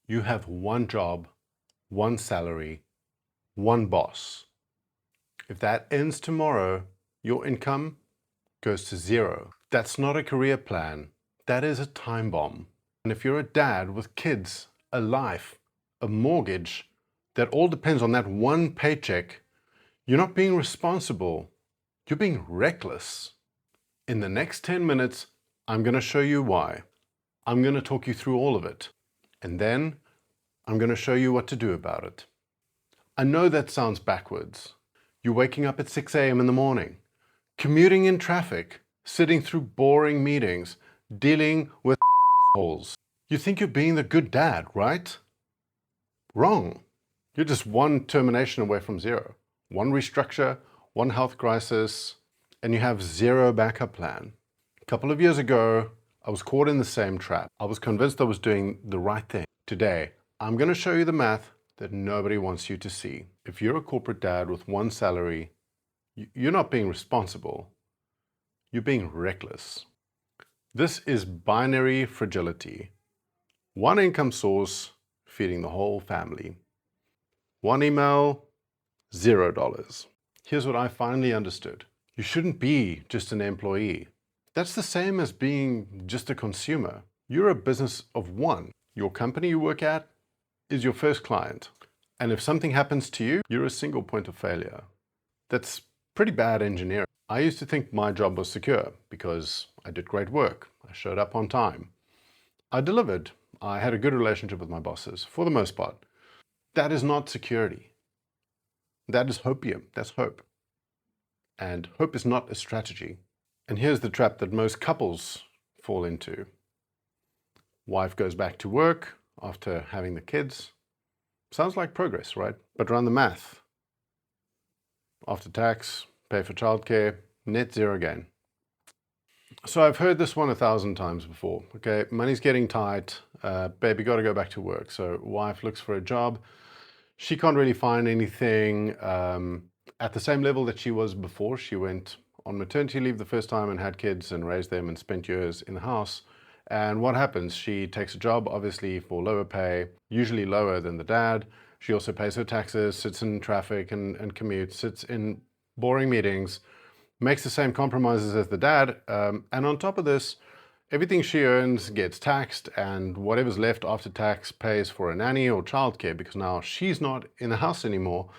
You have one job, one salary, one boss. If that ends tomorrow, your income goes to zero. That's not a career plan. That is a time bomb. And if you're a dad with kids, a life, a mortgage, that all depends on that one paycheck, you're not being responsible. You're being reckless. In the next 10 minutes, I'm going to show you why. I'm going to talk you through all of it. And then I'm going to show you what to do about it. I know that sounds backwards. You're waking up at 6 a.m. in the morning, commuting in traffic, sitting through boring meetings, dealing with holes. You think you're being the good dad, right? Wrong. You're just one termination away from zero. One restructure, one health crisis, and you have zero backup plan. A couple of years ago, I was caught in the same trap. I was convinced I was doing the right thing. Today, I'm going to show you the math that nobody wants you to see. If you're a corporate dad with one salary, you're not being responsible. You're being reckless. This is binary fragility. One income source feeding the whole family. One email, $0. Here's what I finally understood. You shouldn't be just an employee. That's the same as being just a consumer. You're a business of one. Your company you work at is your first client. And if something happens to you, you're a single point of failure. That's pretty bad engineering. I used to think my job was secure because I did great work. I showed up on time. I delivered. I had a good relationship with my bosses, for the most part. That is not security. That is hopium. That's hope. And hope is not a strategy. And here's the trap that most couples fall into. Wife goes back to work after having the kids. Sounds like progress, right? But run the math. After tax, pay for childcare, net zero gain. So I've heard this one 1,000 times before. Okay, money's getting tight. Baby got to go back to work. So wife looks for a job. She can't really find anything at the same level that she was before. She went on maternity leave the first time and had kids and raised them and spent years in the house. And what happens? She takes a job, obviously, for lower pay, usually lower than the dad. She also pays her taxes, sits in traffic and commutes, sits in boring meetings, makes the same compromises as the dad. And on top of this, everything she earns gets taxed, and whatever's left after tax pays for a nanny or childcare, because now she's not in the house anymore,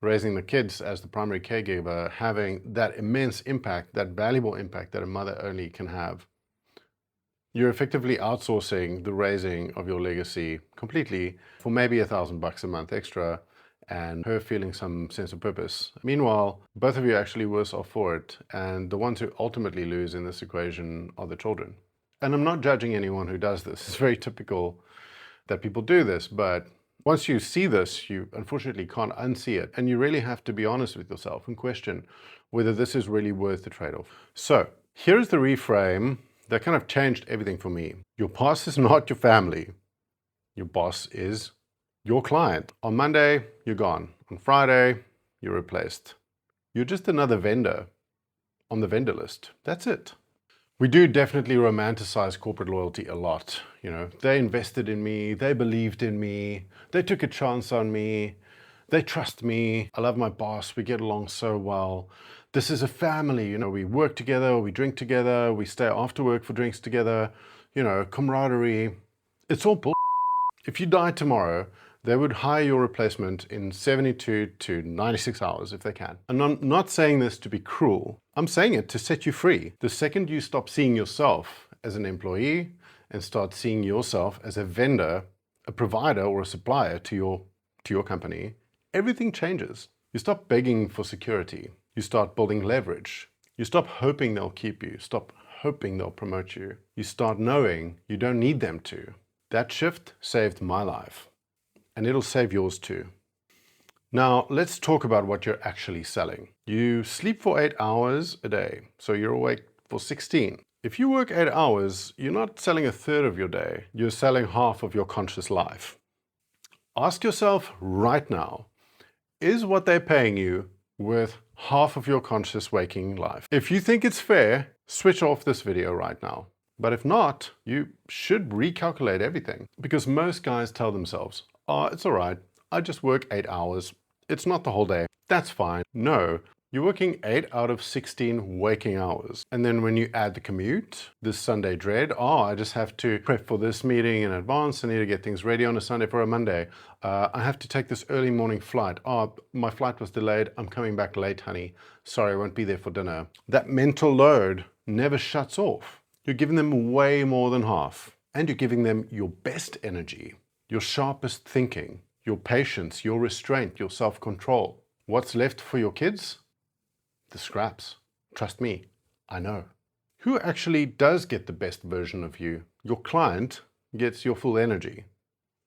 raising the kids as the primary caregiver, having that immense impact, that valuable impact that a mother only can have. You're effectively outsourcing the raising of your legacy completely for maybe $1,000 a month extra and her feeling some sense of purpose. Meanwhile, both of you are actually worse off for it, and the ones who ultimately lose in this equation are the children. And I'm not judging anyone who does this. It's very typical that people do this, but once you see this, you unfortunately can't unsee it, and you really have to be honest with yourself and question whether this is really worth the trade-off. So here's the reframe that kind of changed everything for me. Your boss is not your family. Your boss is your client. On Monday, you're gone. On Friday, you're replaced. You're just another vendor on the vendor list. That's it. We do definitely romanticize corporate loyalty a lot. You know, they invested in me, they believed in me, they took a chance on me, they trust me, I love my boss, we get along so well. This is a family, you know, we work together, we drink together, we stay after work for drinks together, you know, camaraderie. It's all bull. If you die tomorrow, they would hire your replacement in 72 to 96 hours if they can. And I'm not saying this to be cruel. I'm saying it to set you free. The second you stop seeing yourself as an employee and start seeing yourself as a vendor, a provider or a supplier to your company, everything changes. You stop begging for security. You start building leverage. You stop hoping they'll keep you. Stop hoping they'll promote you. You start knowing you don't need them to. That shift saved my life. And it'll save yours too. Now, let's talk about what you're actually selling. You sleep for 8 hours a day, so you're awake for 16. If you work 8 hours, you're not selling a third of your day, you're selling half of your conscious life. Ask yourself right now, is what they're paying you worth half of your conscious waking life? If you think it's fair, switch off this video right now. But if not, you should recalculate everything, because most guys tell themselves, oh, it's all right, I just work 8 hours. It's not the whole day. That's fine. No, you're working 8 out of 16 waking hours. And then when you add the commute, this Sunday dread, oh, I just have to prep for this meeting in advance. I need to get things ready on a Sunday for a Monday. I have to take this early morning flight. Oh, my flight was delayed. I'm coming back late, honey. Sorry, I won't be there for dinner. That mental load never shuts off. You're giving them way more than half. And you're giving them your best energy, your sharpest thinking, your patience, your restraint, your self-control. What's left for your kids? The scraps. Trust me, I know. Who actually does get the best version of you? Your client gets your full energy.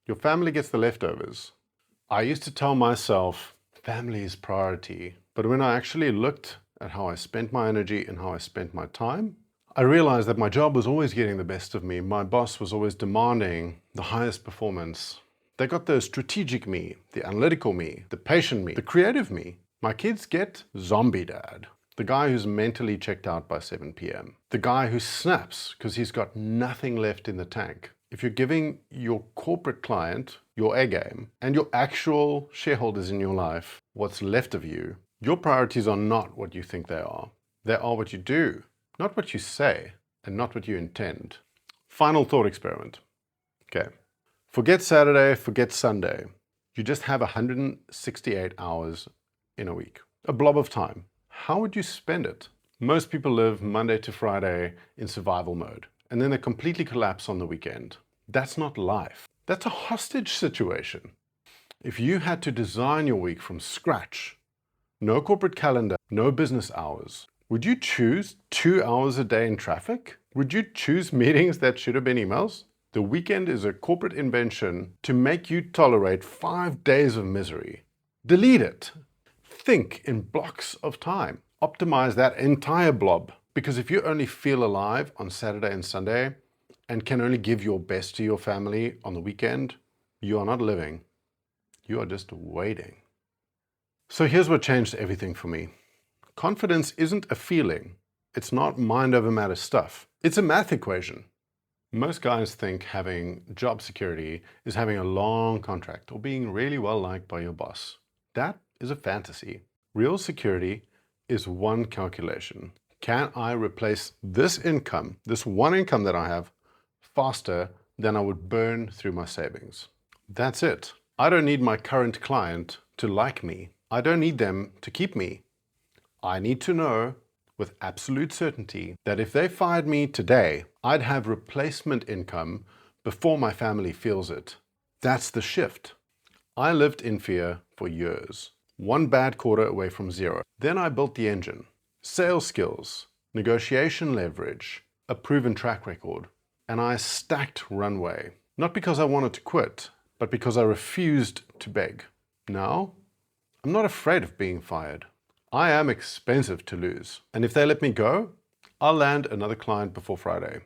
Your family gets the leftovers. I used to tell myself, family is priority. But when I actually looked at how I spent my energy and how I spent my time, I realized that my job was always getting the best of me. My boss was always demanding the highest performance. They got the strategic me, the analytical me, the patient me, the creative me. My kids get zombie dad, the guy who's mentally checked out by 7 p.m. The guy who snaps because he's got nothing left in the tank. If you're giving your corporate client your A game and your actual shareholders in your life what's left of you, your priorities are not what you think they are. They are what you do, not what you say, and not what you intend. Final thought experiment. Okay. Forget Saturday, forget Sunday. You just have 168 hours in a week. A blob of time. How would you spend it? Most people live Monday to Friday in survival mode, and then they completely collapse on the weekend. That's not life. That's a hostage situation. If you had to design your week from scratch, no corporate calendar, no business hours, would you choose 2 hours a day in traffic? Would you choose meetings that should have been emails? The weekend is a corporate invention to make you tolerate 5 days of misery. Delete it. Think in blocks of time. Optimize that entire blob. Because if you only feel alive on Saturday and Sunday and can only give your best to your family on the weekend, you are not living. You are just waiting. So here's what changed everything for me. Confidence isn't a feeling. It's not mind over matter stuff. It's a math equation. Most guys think having job security is having a long contract or being really well liked by your boss. That is a fantasy. Real security is one calculation. Can I replace this income, this one income that I have, faster than I would burn through my savings? That's it. I don't need my current client to like me. I don't need them to keep me. I need to know with absolute certainty that if they fired me today, I'd have replacement income before my family feels it. That's the shift. I lived in fear for years, one bad quarter away from zero. Then I built the engine, sales skills, negotiation leverage, a proven track record, and I stacked runway. Not because I wanted to quit, but because I refused to beg. Now, I'm not afraid of being fired. I am expensive to lose. And if they let me go, I'll land another client before Friday.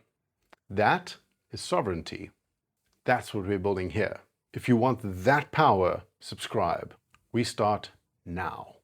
That is sovereignty. That's what we're building here. If you want that power, subscribe. We start now.